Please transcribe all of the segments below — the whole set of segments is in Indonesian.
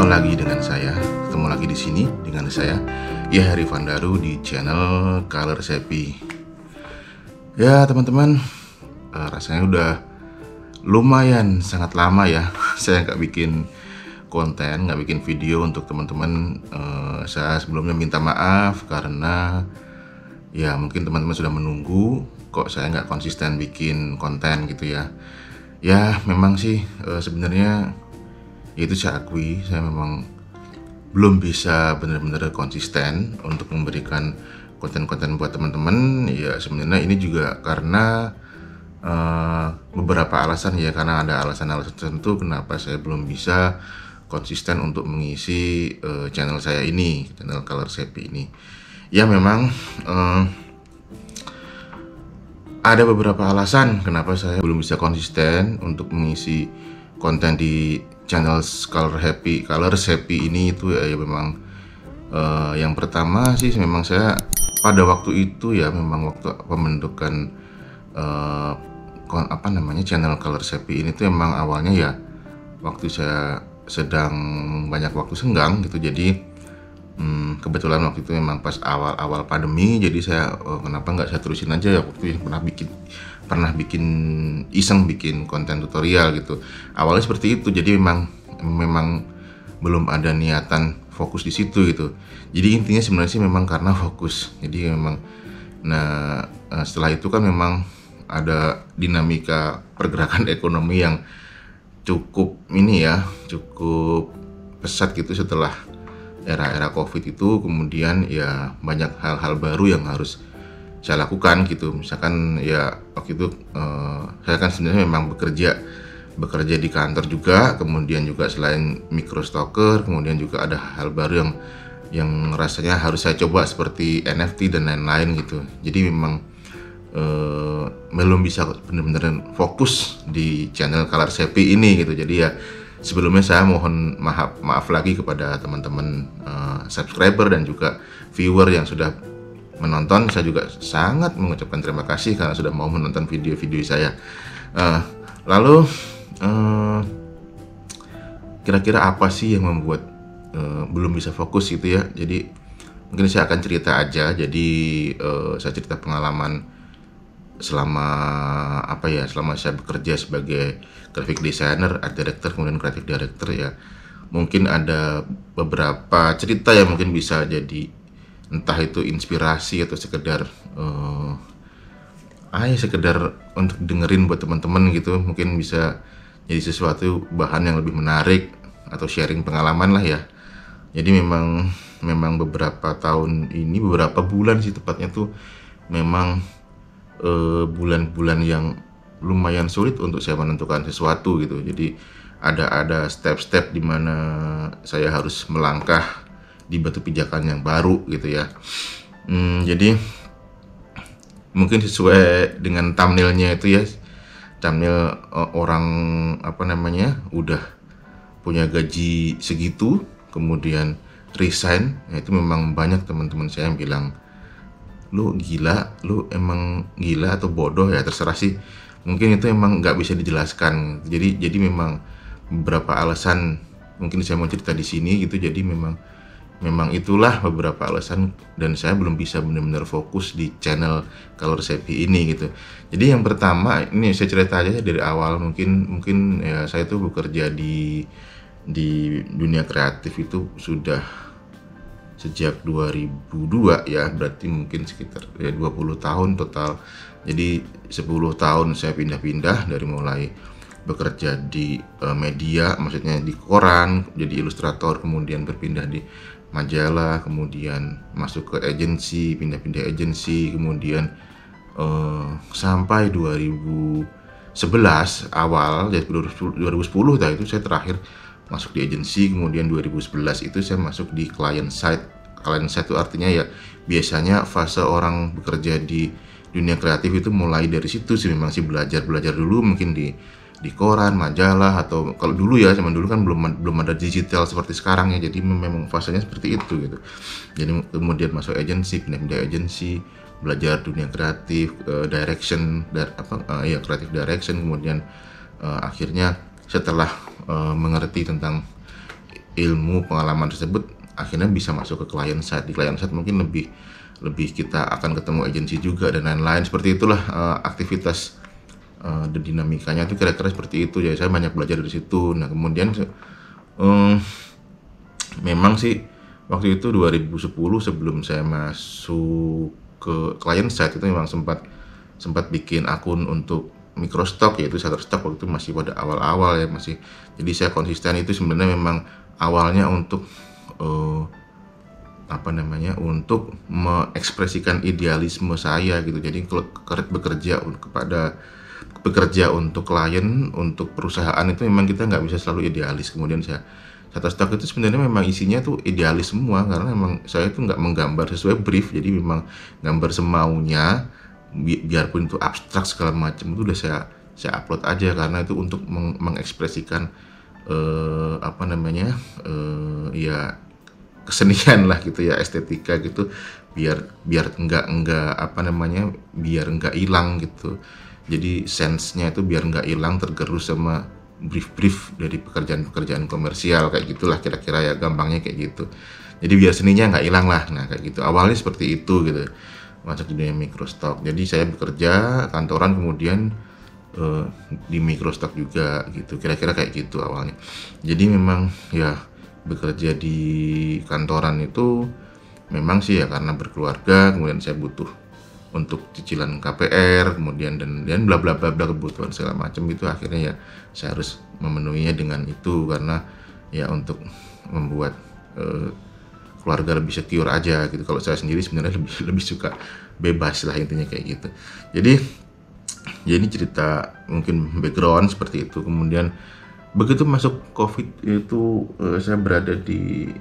Jumpa lagi dengan saya, ketemu lagi di sini dengan saya, ya Heri Vandaru di channel Color Happy. Ya teman-teman, rasanya udah lumayan sangat lama ya saya nggak bikin konten, nggak bikin video untuk teman-teman. Saya sebelumnya minta maaf karena ya mungkin teman-teman sudah menunggu kok saya nggak konsisten bikin konten gitu ya. Ya memang sih sebenarnya itu saya akui, saya memang belum bisa benar-benar konsisten untuk memberikan konten-konten buat teman-teman. Ya sebenarnya ini juga karena beberapa alasan ya, karena ada alasan-alasan tertentu kenapa saya belum bisa konsisten untuk mengisi channel saya ini, channel Color Happy ini. Ya memang ada beberapa alasan kenapa saya belum bisa konsisten untuk mengisi konten di channel Color Happy ini. Itu ya memang yang pertama sih memang saya pada waktu itu ya, memang waktu pembentukan channel Color Happy ini tuh emang awalnya ya waktu saya sedang banyak waktu senggang gitu. Jadi kebetulan waktu itu memang pas awal-awal pandemi, jadi saya kenapa nggak saya terusin aja ya, waktu itu pernah bikin iseng bikin konten tutorial gitu. Awalnya seperti itu, jadi memang belum ada niatan fokus di situ gitu. Jadi intinya sebenarnya sih memang karena fokus. Jadi memang setelah itu kan memang ada dinamika pergerakan ekonomi yang cukup pesat gitu setelah era Covid itu. Kemudian ya banyak hal-hal baru yang harus saya lakukan gitu. Misalkan ya waktu itu saya kan sebenarnya memang bekerja di kantor juga, kemudian juga selain microstocker, kemudian juga ada hal baru yang rasanya harus saya coba seperti NFT dan lain-lain gitu. Jadi memang belum bisa benar-benar fokus di channel Color Happy ini gitu. Jadi ya sebelumnya saya mohon maaf lagi kepada teman-teman subscriber dan juga viewer yang sudah menonton. Saya juga sangat mengucapkan terima kasih karena sudah mau menonton video-video saya. Lalu kira-kira apa sih yang membuat belum bisa fokus gitu ya. Jadi mungkin saya akan cerita aja. Jadi saya cerita pengalaman selama saya bekerja sebagai graphic designer, art director, kemudian creative director ya. Mungkin ada beberapa cerita yang mungkin bisa jadi entah itu inspirasi atau sekedar untuk dengerin buat teman-teman gitu. Mungkin bisa jadi sesuatu bahan yang lebih menarik atau sharing pengalaman lah ya. Jadi memang beberapa tahun ini, beberapa bulan sih tepatnya tuh memang bulan-bulan yang lumayan sulit untuk saya menentukan sesuatu gitu. Jadi ada step-step di mana saya harus melangkah di batu pijakan yang baru gitu ya. Jadi mungkin sesuai dengan thumbnailnya itu ya, thumbnail orang udah punya gaji segitu kemudian resign. Nah, itu memang banyak teman-teman saya yang bilang, lu gila, lu emang gila atau bodoh ya, terserah sih. Mungkin itu emang nggak bisa dijelaskan. Jadi memang beberapa alasan mungkin saya mau cerita di sini gitu. Jadi memang itulah beberapa alasan dan saya belum bisa benar-benar fokus di channel Color Happy ini gitu. Jadi yang pertama ini saya cerita aja dari awal. Mungkin ya saya tuh bekerja di dunia kreatif itu sudah sejak 2002 ya, berarti mungkin sekitar 20 tahun total. Jadi 10 tahun saya pindah-pindah, dari mulai bekerja di media, maksudnya di koran, jadi ilustrator, kemudian berpindah di majalah, kemudian masuk ke agensi, pindah-pindah agensi, kemudian sampai 2011 awal, jadi 2010 itu saya terakhir masuk di agensi. Kemudian 2011 itu saya masuk di client side. Client side itu artinya ya biasanya fase orang bekerja di dunia kreatif itu mulai dari situ sih. Memang sih belajar dulu mungkin di koran, majalah, atau kalau dulu ya, zaman dulu kan belum ada digital seperti sekarang ya. Jadi memang fasenya seperti itu gitu. Jadi kemudian masuk agensi, pindah-pindah agensi, belajar dunia kreatif, creative direction. Kemudian akhirnya setelah mengerti tentang ilmu pengalaman tersebut akhirnya bisa masuk ke client side. Di client side mungkin lebih kita akan ketemu agensi juga dan lain-lain, seperti itulah aktivitas dan dinamikanya itu kira-kira seperti itu. Jadi saya banyak belajar dari situ. Nah kemudian memang sih waktu itu 2010 sebelum saya masuk ke client side itu memang sempat bikin akun untuk microstock, yaitu Shutterstock. Waktu itu masih pada awal-awal ya, masih. Jadi saya konsisten itu sebenarnya memang awalnya untuk untuk mengekspresikan idealisme saya gitu. Jadi kalau bekerja untuk klien, untuk perusahaan itu memang kita nggak bisa selalu idealis. Kemudian Shutterstock itu sebenarnya memang isinya tuh idealis semua, karena memang saya itu nggak menggambar sesuai brief, jadi memang gambar semaunya, biarpun itu abstrak segala macam itu udah saya upload aja, karena itu untuk mengekspresikan ya kesenian lah gitu ya, estetika gitu, biar nggak hilang gitu. Jadi sense-nya itu biar nggak hilang tergerus sama brief dari pekerjaan komersial kayak gitulah kira-kira ya, gampangnya kayak gitu. Jadi biar seninya nggak hilang lah. Nah kayak gitu awalnya seperti itu gitu, masuk di dunia microstock. Jadi saya bekerja kantoran, kemudian di microstock juga gitu, kira-kira kayak gitu awalnya. Jadi memang ya bekerja di kantoran itu memang sih ya karena berkeluarga, kemudian saya butuh untuk cicilan KPR, kemudian dan bla bla bla bla, kebutuhan segala macam itu, akhirnya ya saya harus memenuhinya dengan itu, karena ya untuk membuat keluarga lebih secure aja gitu. Kalau saya sendiri sebenarnya lebih suka bebas lah, intinya kayak gitu. Jadi cerita mungkin background seperti itu. Kemudian begitu masuk COVID itu saya berada di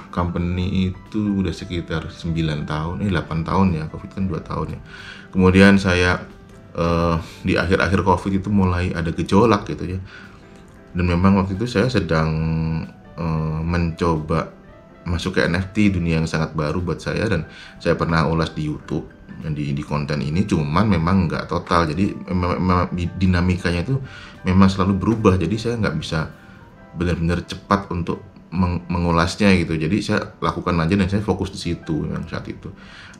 company itu udah sekitar 8 tahun ya, COVID kan 2 tahun ya. Kemudian saya di akhir-akhir COVID itu mulai ada gejolak gitu ya. Dan memang waktu itu saya sedang mencoba masuk ke NFT, dunia yang sangat baru buat saya, dan saya pernah ulas di YouTube dan di konten ini, cuman memang nggak total. Jadi memang dinamikanya itu memang selalu berubah, jadi saya nggak bisa benar-benar cepat untuk mengulasnya gitu. Jadi saya lakukan aja dan saya fokus di situ memang saat itu.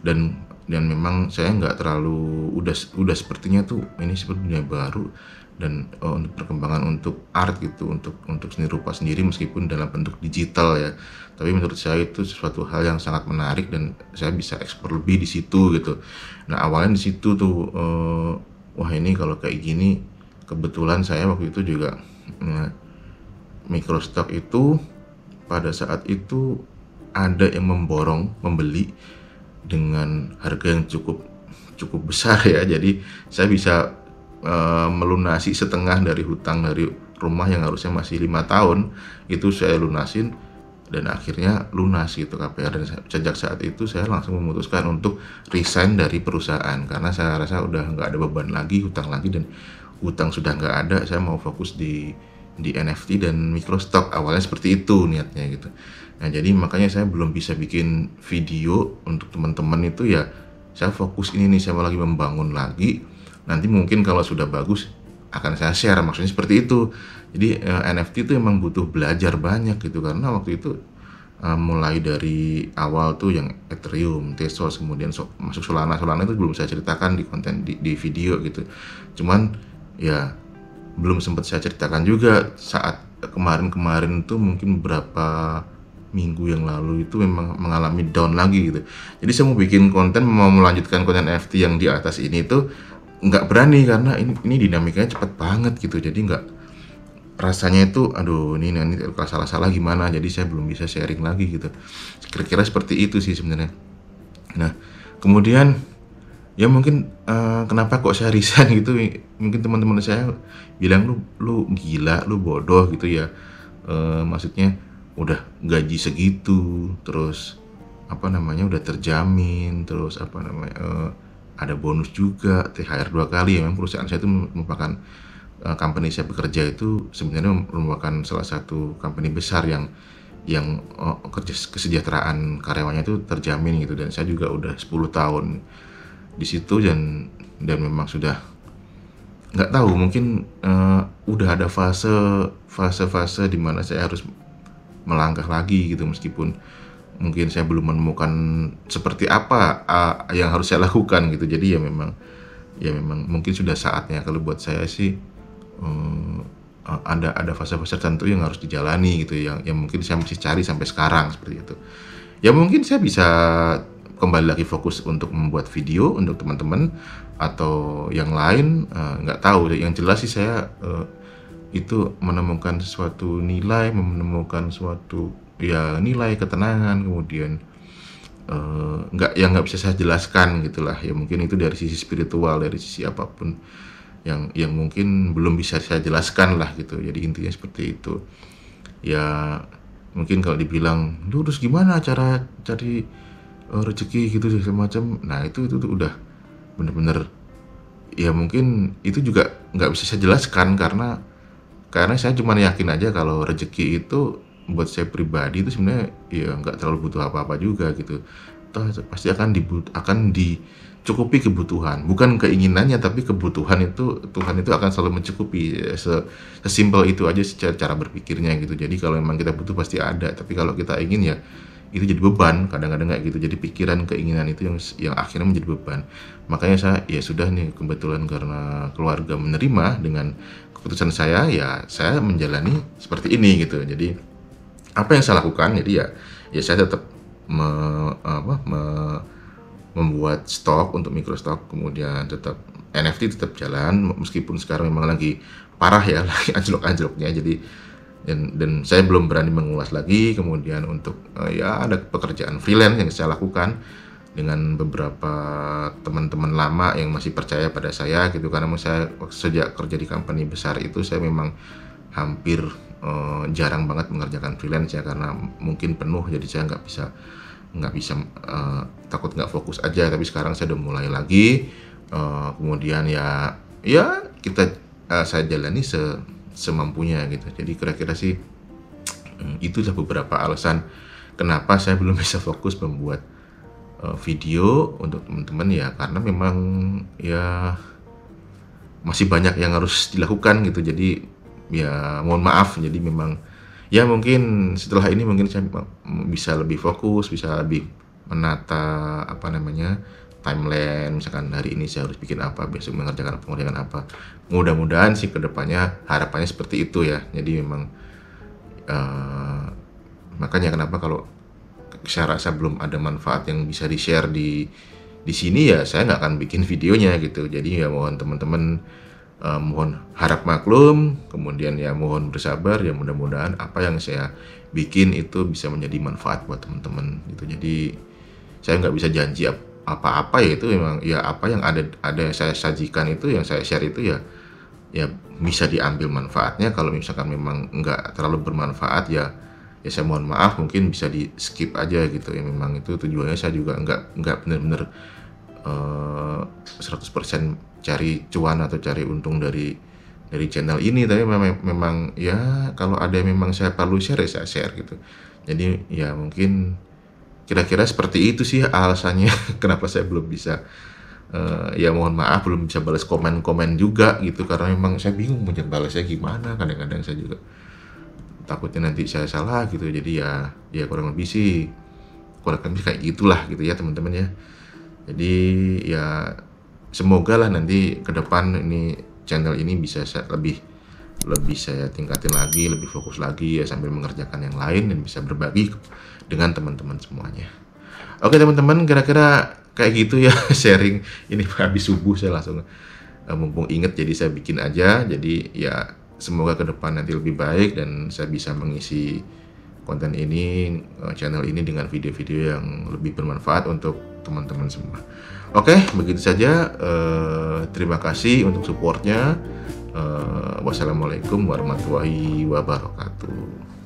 Dan memang saya nggak terlalu udah sepertinya tuh ini seperti dunia baru, dan untuk perkembangan untuk art gitu, untuk seni rupa sendiri meskipun dalam bentuk digital ya. Tapi menurut saya itu sesuatu hal yang sangat menarik dan saya bisa eksplor lebih di situ gitu. Nah awalnya di situ tuh wah ini kalau kayak gini, kebetulan saya waktu itu juga microstock itu pada saat itu ada yang membeli dengan harga yang cukup besar ya. Jadi saya bisa melunasi setengah dari hutang dari rumah yang harusnya masih 5 tahun, itu saya lunasin dan akhirnya lunas gitu KPR. Dan sejak saat itu saya langsung memutuskan untuk resign dari perusahaan, karena saya rasa udah nggak ada beban lagi, hutang lagi, dan hutang sudah nggak ada. Saya mau fokus di NFT dan microstock, awalnya seperti itu niatnya gitu. Nah jadi makanya saya belum bisa bikin video untuk teman-teman itu ya, saya fokus ini nih, saya mau lagi membangun lagi, nanti mungkin kalau sudah bagus akan saya share, maksudnya seperti itu. Jadi NFT itu emang butuh belajar banyak gitu, karena waktu itu mulai dari awal tuh yang Ethereum, Tezos, kemudian masuk Solana itu belum saya ceritakan di konten di video gitu. Cuman ya belum sempat saya ceritakan juga saat kemarin itu, mungkin beberapa minggu yang lalu itu memang mengalami down lagi gitu. Jadi saya mau bikin konten, mau melanjutkan konten NFT yang di atas ini tuh nggak berani, karena ini dinamikanya cepat banget gitu. Jadi nggak, rasanya itu aduh ini kalau salah gimana, jadi saya belum bisa sharing lagi gitu. Kira-kira seperti itu sih sebenarnya. Nah kemudian ya mungkin kenapa kok saya resign gitu, mungkin teman-teman saya bilang lu gila, lu bodoh gitu ya. Maksudnya udah gaji segitu, terus udah terjamin, terus ada bonus juga, THR 2 kali ya. Memang perusahaan saya itu merupakan company saya bekerja itu sebenarnya merupakan salah satu company besar yang kesejahteraan karyawannya itu terjamin gitu. Dan saya juga udah 10 tahun di situ, dan memang sudah nggak tahu, mungkin udah ada fase di mana saya harus melangkah lagi gitu, meskipun mungkin saya belum menemukan seperti apa yang harus saya lakukan gitu. Jadi ya memang mungkin sudah saatnya. Kalau buat saya sih ada fase-fase tertentu yang harus dijalani gitu, yang mungkin saya masih cari sampai sekarang seperti itu. Ya mungkin saya bisa kembali lagi fokus untuk membuat video untuk teman-teman atau yang lain, nggak tahu. Yang jelas sih saya itu menemukan suatu nilai, menemukan suatu ya nilai ketenangan, kemudian nggak bisa saya jelaskan gitulah ya. Mungkin itu dari sisi spiritual, dari sisi apapun yang mungkin belum bisa saya jelaskan lah gitu. Jadi intinya seperti itu ya. Mungkin kalau dibilang lu terus gimana cara cari rezeki gitu semacam, nah itu udah bener-bener ya, mungkin itu juga nggak bisa saya jelaskan karena saya cuma yakin aja kalau rezeki itu buat saya pribadi itu sebenarnya ya nggak terlalu butuh apa-apa juga gitu. Toh pasti akan dicukupi kebutuhan, bukan keinginannya tapi kebutuhan itu Tuhan itu akan selalu mencukupi. Sesimpel itu aja cara berpikirnya gitu. Jadi kalau memang kita butuh pasti ada, tapi kalau kita ingin ya itu jadi beban kadang-kadang kayak gitu. Jadi pikiran keinginan itu yang akhirnya menjadi beban. Makanya saya ya sudah nih, kebetulan karena keluarga menerima dengan keputusan saya, ya saya menjalani seperti ini gitu. Jadi apa yang saya lakukan, jadi ya saya tetap membuat stok untuk mikrostok, kemudian tetap NFT tetap jalan meskipun sekarang memang lagi parah ya, lagi anjlok-anjloknya. Jadi dan saya belum berani mengulas lagi. Kemudian untuk ya ada pekerjaan freelance yang saya lakukan dengan beberapa teman-teman lama yang masih percaya pada saya gitu, karena saya sejak kerja di company besar itu saya memang hampir jarang banget mengerjakan freelance ya, karena mungkin penuh. Jadi saya nggak bisa takut nggak fokus aja. Tapi sekarang saya udah mulai lagi, kemudian ya saya jalani semampunya gitu. Jadi kira-kira sih itulah beberapa alasan kenapa saya belum bisa fokus membuat video untuk teman-teman ya, karena memang ya masih banyak yang harus dilakukan gitu. Jadi ya mohon maaf. Jadi memang ya mungkin setelah ini mungkin saya bisa lebih fokus, bisa lebih menata timeline. Misalkan hari ini saya harus bikin apa, besok mengerjakan apa. Mudah-mudahan sih kedepannya harapannya seperti itu ya. Jadi memang makanya kenapa kalau saya rasa belum ada manfaat yang bisa di-share di sini ya saya nggak akan bikin videonya gitu. Jadi ya mohon teman-teman, mohon harap maklum, kemudian ya mohon bersabar ya. Mudah-mudahan apa yang saya bikin itu bisa menjadi manfaat buat teman-teman gitu. Jadi saya nggak bisa janji apa-apa ya, itu memang ya apa yang ada yang saya sajikan itu, yang saya share itu ya bisa diambil manfaatnya. Kalau misalkan memang nggak terlalu bermanfaat ya saya mohon maaf, mungkin bisa di skip aja gitu ya. Memang itu tujuannya saya juga nggak benar-benar 100% cari cuan atau cari untung dari channel ini. Tapi memang ya kalau ada memang saya perlu share ya saya share gitu. Jadi ya mungkin kira-kira seperti itu sih alasannya kenapa saya belum bisa ya mohon maaf belum bisa balas komen-komen juga gitu, karena memang saya bingung mau balasnya gimana. Kadang-kadang saya juga takutnya nanti saya salah gitu. Jadi ya kurang lebih kayak gitulah gitu ya teman-teman ya. Jadi ya semoga lah nanti ke depan ini channel ini bisa lebih saya tingkatin lagi, lebih fokus lagi ya, sambil mengerjakan yang lain dan bisa berbagi dengan teman-teman semuanya. Oke teman-teman, kira-kira kayak gitu ya sharing ini. Habis subuh saya langsung mumpung inget jadi saya bikin aja. Jadi ya semoga ke depan nanti lebih baik dan saya bisa mengisi konten ini, channel ini dengan video-video yang lebih bermanfaat untuk teman-teman semua. Oke, begitu saja. Terima kasih untuk supportnya. Wassalamualaikum warahmatullahi wabarakatuh.